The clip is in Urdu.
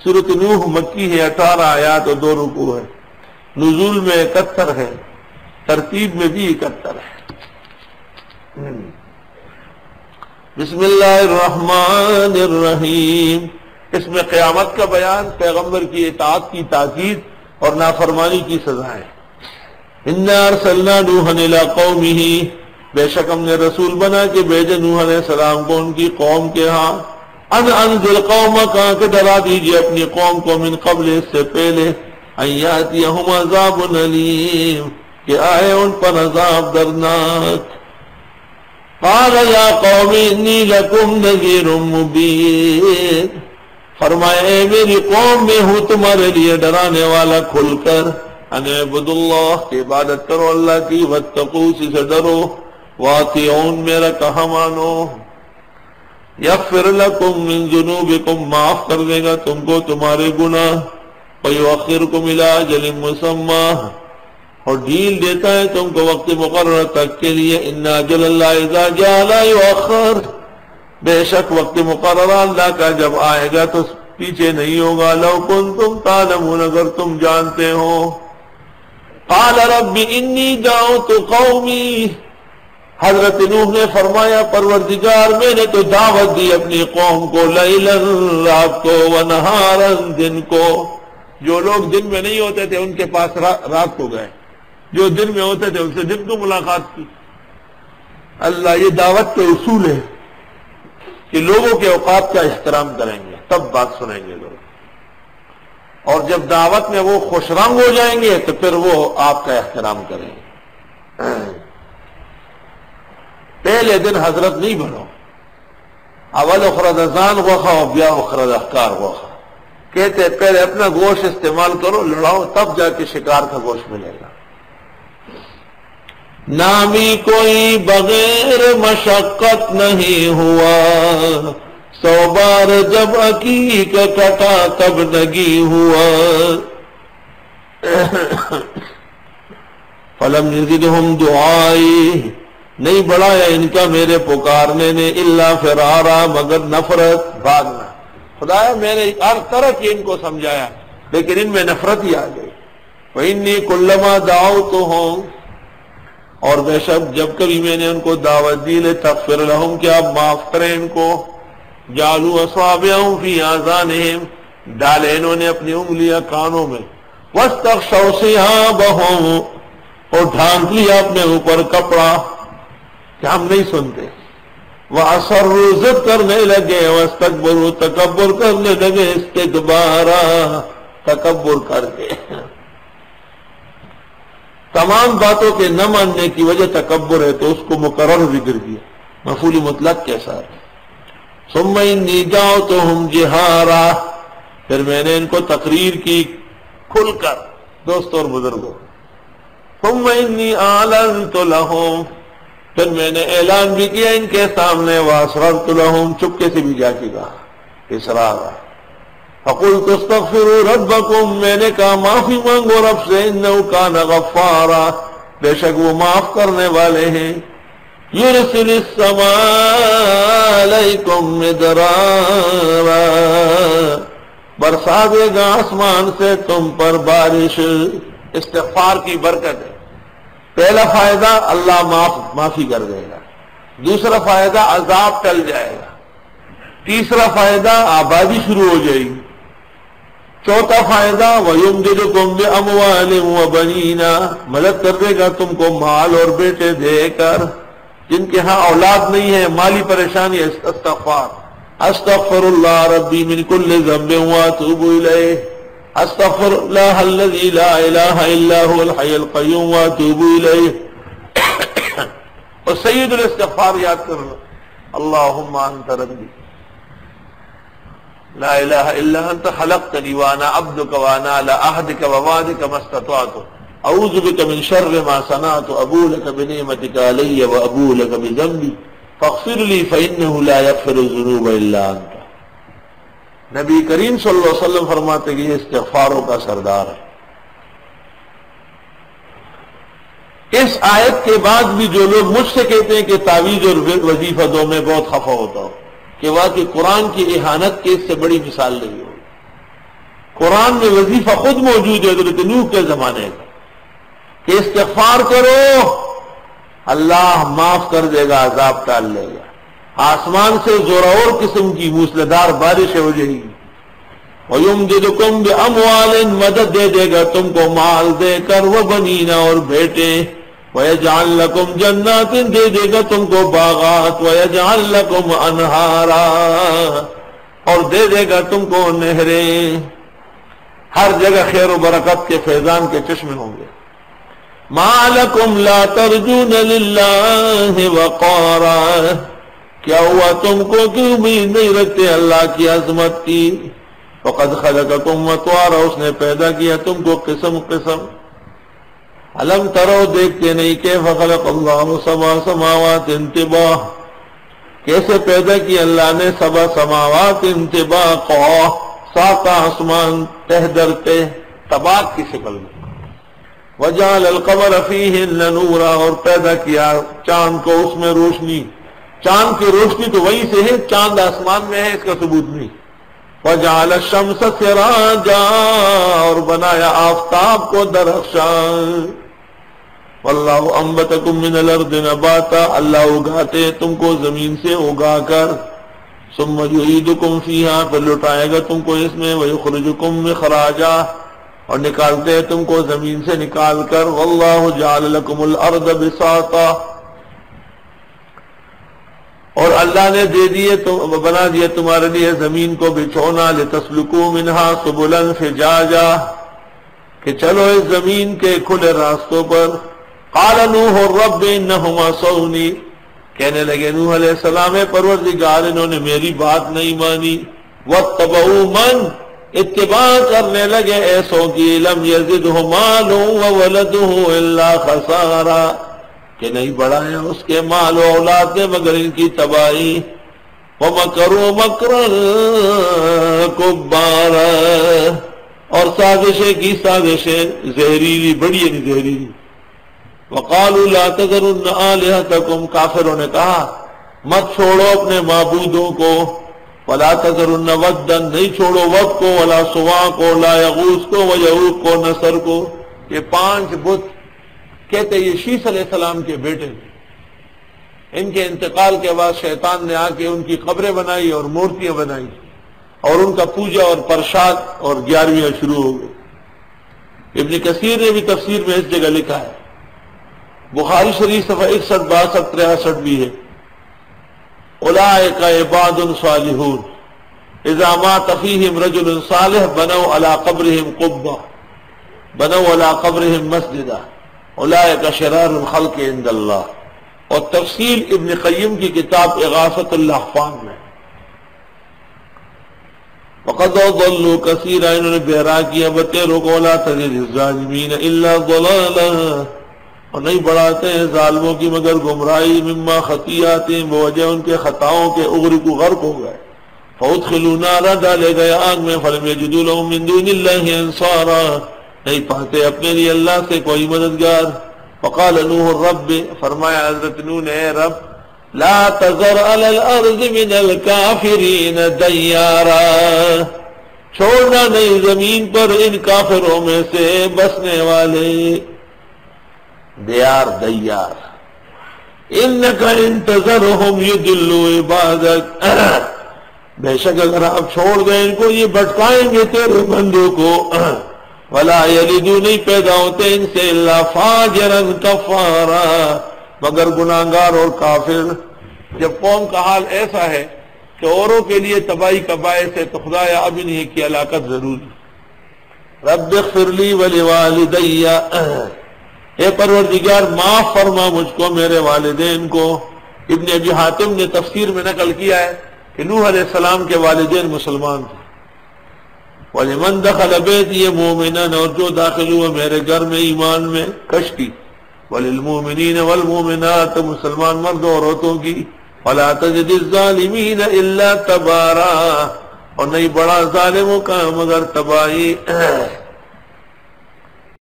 سورۃ نوح مکی ہے، 18 آیات اور 2 رکوع ہے، نزول میں 71 ہے، ترتیب میں بھی 71 ہے۔ بسم اللہ الرحمن الرحیم۔ اس میں قیامت کا بیان، پیغمبر کی اطاعت کی تاکید اور نافرمانی کی سزائیں۔ انا ارسلنا نوحا الی قومہ، بے شک ہم نے رسول بنا کے بھیجے نوح علیہ السلام کو ان کی قوم کے ہاں، ان انذر قومک، کہ ڈرا دیجئے اپنی قوم کو، من قبل، اس سے پہلے، ان یاتیہم عذاب علیم، کہ آئے ان پر عذاب دردناک۔ قال یا قوم انی لکم نذیر مبین، فرمائے اے میری قوم میں ہوں تمہارے لیے ڈرانے والا کھل کر، ان اعبدوا اللہ، کہ عبادت کرو اللہ کی، واتقوا، اسی سے ڈرو، واطیعون، میرا کہا مانو، یغفر لکم من ذنوبکم، معاف کر دے گا تم کو تمہارے گناہ، ویؤخرکم الی اجل مسمی، اور ڈھیل دیتا ہے تم کو وقت مقرر تک کے لیے، ان اجل اللہ اذا جاء لا یؤخر، بے شک وقت مقرر اللہ کا جب آئے گا تو پیچھے نہیں ہوگا، لو کنتم تعلمون، اگر تم جانتے ہو۔ قال رب انی دعوت قومی، حضرت نوح نے فرمایا پروردگار میں نے تو دعوت دی اپنی قوم کو، لیلا، رات کو، ونہارا، دن کو، جو لوگ دن میں نہیں ہوتے تھے ان کے پاس رات کو گئے، جو دن میں ہوتے تھے ان سے دن کو ملاقات کی۔ اللہ، یہ دعوت کے اصول ہے کہ لوگوں کے اوقات کا احترام کریں گے تب بات سنیں گے لوگ، اور جب دعوت میں وہ خوش رنگ ہو جائیں گے تو پھر وہ آپ کا احترام کریں گے۔ پہلے دن حضرت نہیں بنو، اول اخرد ازان غوخا و بیا اخرد احکار غوخا، کہتے پہلے اپنا گوشت استعمال کرو، لڑاؤ، تب جا کے شکار کا گوشت ملے گا۔ نامی کوئی بغیر مشقت نہیں ہوا، 100 بار جب عقیق کٹا تب نگی ہوا، فلم یزدہم دعائی، نہیں بڑھایا ان کا میرے پکارنے نے، الا فرارا، مگر نفرت، بھاگنا۔ خدایا میں نے ہر طرح کی ان کو سمجھایا لیکن ان میں نفرت ہی آ گئی۔ وَإِنِّي كُلَّمَا دَعَوْتُهُمْ، اور بے شک جب کبھی میں نے ان کو دعوت دی، لِتَغْفِرَ لَهُمْ، کہ آپ معاف کریں ان کو، جَعَلُوا أَصَابِعَهُمْ فِي آذَانِهِمْ، ڈالے انہوں نے اپنی انگلیاں کانوں میں، وَاسْتَغْشَوْا ثِيَابَهُمْ، اور ڈھانک لیا اپنے اوپر کپڑا کہ ہم نہیں سنتے، وَأَصَرُّوا، ضد کرنے لگے، وَاسْتَكْبَرُوا، تکبر کرنے لگے، استکبارا، تکبر کر کے۔ تمام باتوں کے نہ ماننے کی وجہ تکبر ہے تو اس کو مقرر ذکر کیا مفعول مطلق کے ساتھ۔ ثم انی دعوتہم جہارا، پھر میں نے ان کو تقریر کی کھل کر، دوستوں اور بزرگوں۔ ثم انی اعلنت لہم، پھر میں نے اعلان بھی کیا ان کے سامنے، واسررت لہم، چپکے سے بھی جا کے کہا، اسرارا۔ فقلت استغفروا ربکم، میں نے کہا معافی مانگو رب سے، انہ کان غفارا، بے شک وہ معاف کرنے والے ہیں، یرسل السماء علیکم مدرارا، برسا دے گا آسمان سے تم پر بارش۔ استغفار کی برکت ہے۔ پہلا فائدہ اللہ معافی کر دے گا، دوسرا فائدہ عذاب ٹل جائے گا، تیسرا فائدہ آبادی شروع ہو جائے گی، چوتھا فائدہ وَيُمْدِدُكُمْ بِأَمْوَالٍ وَبَنِينَ، مدد کر دے گا تم کو مال اور بیٹے دے کر۔ جن کے ہاں اولاد نہیں ہے، مالی پریشانی، استغفار، استغفر اللہ ربی من کل ذنب واتوب الیہ، استغفر اللہ الذی لا الہ الا هو الحی القیوم واتوب الیہ۔ اور سید الاستغفار یاد کر لو، اللہم انت ربی لا الہ الا انت خلقتنی وانا عبدک وانا علی عہدک ووعدک ما استطعت اعوذ بک من شر ما صنعت ابوء لک بنعمتک علی وابوء لک بذنبی فاغفر لی فانہ لا یغفر الذنوب الا انت۔ نبی کریم صلی اللہ علیہ وسلم فرماتے کہ یہ استغفاروں کا سردار ہے۔ اس آیت کے بعد بھی جو لوگ مجھ سے کہتے ہیں کہ تعویذ اور وظیفہ دو، میں بہت خفا ہوتا ہوں کہ واقعی قرآن کی اہانت کی اس سے بڑی مثال نہیں ہوگی۔ قرآن میں وظیفہ خود موجود ہے حضرت نوح کے زمانے کا کہ استغفار کرو، اللہ معاف کر دے گا، عذاب ٹال لے گا، آسمان سے زورآور قسم کی موسلادھار بارشیں ہو جائے گی، وَيُمْدِدُكُمْ بِأَمْوَالٍ مدد دے دے گا تم کو مال دے کر، وَبَنِينَ اور بیٹے، وَيَجْعَلْ لَكُمْ جَنَّاتٍ دے دے گا تم کو باغات، وَيَجْعَلْ لَكُمْ أَنْهَارًا اور دے دے گا تم کو نہریں، ہر جگہ خیر و برکت کے فیضان کے چشمے ہوں گے۔ مَا لَكُمْ لَا تَرْجُونَ لِلَّهِ وَقَارًا کیا ہوا تم کو کہ امید نہیں رکھتے اللہ کی عظمت کی؟ وَقَدْ خَلَقَكُمْ أَطْوَارًا اس نے پیدا کیا تم کو قسم قسم۔ الم ترو دیکھتے نہیں کیف خلق اللہ سبع سماوات طباقا کیسے پیدا کی اللہ نے سبع سماوات طباقا سات آسمان تہ در تہ طباق کی شکل میں، وجعل القمر فیہن نورا اور پیدا کیا چاند کو اس میں روشنی، چاند کی روشنی تو وہی سے ہے، چاند آسمان میں ہے اس کا ثبوت نہیں، وجعل الشمس سراجا اور بنایا آفتاب کو درخشاں، واللہ انبتکم من الارض نباتا اللہ اگاتے تم کو زمین سے اگا کر، ثم یعیدکم فیہا پھر لٹائے گا تم کو اس میں، ویخرجکم اخراجا اور نکالتے ہیں تم کو زمین سے نکال کر، واللہ جعل لکم الارض بساطا اور اللہ نے دے دیے بنا دیے تمہارے لیے زمین کو بچھونا، لتسلکوا منہا سبلا فجاجا کہ چلو اس زمین کے کھلے راستوں پر۔ قال نوح رب انہم عصونی کہنے لگے نوح علیہ السلام پروردگار انہوں نے میری بات نہیں مانی، واتبعوا من اتباع کرنے لگے ایسوں کی، لم یزدہ مالہ وولدہ الا خسارا کہ نہیں بڑھایا اس کے مال و اولاد نے مگر ان کی تباہی، وَمَكَرُوا مَكْرًا كُبَّارًا اور سازشیں کی سازشیں زہریلی بڑی یعنی زہریلی، وَقَالُوا لَا تَذَرُنَّ آلِهَتَكُمْ کافروں نے کہا مت چھوڑو اپنے معبودوں کو، وَلَا تَذَرُنَّ وَدًّا نہیں چھوڑو ود کو، وَلَا سُوَاع کو، لَا یغوث کو، وَیعوق کو، نصر کو، یہ 5 بت کہتے یہ شیث علیہ السلام کے بیٹے تھے، ان کے انتقال کے بعد شیطان نے آ کے ان کی قبریں بنائی اور مورتیاں بنائی اور ان کا پوجا اور پرشاد اور 11ویں شروع ہو گئی۔ ابن کثیر نے بھی تفسیر میں اس جگہ لکھا ہے، بخاری شریف صفحہ 61 62 63 بھی ہے، اولئک عباد صالحون اذا مات فیہم رجل صالح بنوا علی قبرہم قبہ بنوا علی قبرہم مسجدا اولئک شرار الخلق عند اللہ، اور تفصیل ابن قیم کی کتاب اغاثۃ الاحفان میں، وقد ضلوا کثیرا انہوں نے بہرا کیا بتیروں کو، لا تزد الظالمین الا ضلالا اور نہیں بڑھاتے ہیں ظالموں کی مگر گمراہی، مما خطیئاتہم بوجہ ان کے خطاؤں کے، اغرقوا غرق ہو گئے، فادخلوا نارا ڈالے گئے آگ میں، فلم یجدوا لهم من دون اللہ انصارا نہیں پاتے اپنے لیے اللہ سے کوئی مددگار، وقال نوح رب فرمایا حضرت نوح نے اے رب لا تذر علی الارض من الکافرین دیارا چھوڑنا نہیں زمین پر ان کافروں میں سے بسنے والے، دیار دیار، انکا ان تذرہم یدلوا عبادک بے شک اگر آپ چھوڑ دیں ان کو یہ بھٹکائیں گے تیرے بندوں کو، ولا یلدوا نہیں پیدا ہوتے ان سے الا فاجرا کفارا مگر گناہگار اور کافر۔ جب قوم کا حال ایسا ہے کہ اوروں کے لیے تباہی کا باعث ہے تو خدایا اب انہیں کی ہلاکت ضروری۔ رب اغفر لی ولوالدی اے پروردگار معاف فرما مجھ کو میرے والدین کو۔ ابن ابی حاتم نے تفسیر میں نقل کیا ہے کہ نوح علیہ السلام کے والدین مسلمان تھے، وَلِمَنْ دَخَلَ بَيْتِي مُؤْمِنًا اور جو داخل ہوا میرے گھر میں ایمان میں کشتی، وَلِلْمُؤْمِنِينَ وَالْمُؤْمِنَاتِ مسلمان مرد اور عورتوں کی، وَلَا تَزِدِ الظَّالِمِينَ إِلَّا تَبَارًا اور نہیں بڑا ظالموں کا مگر تباہی۔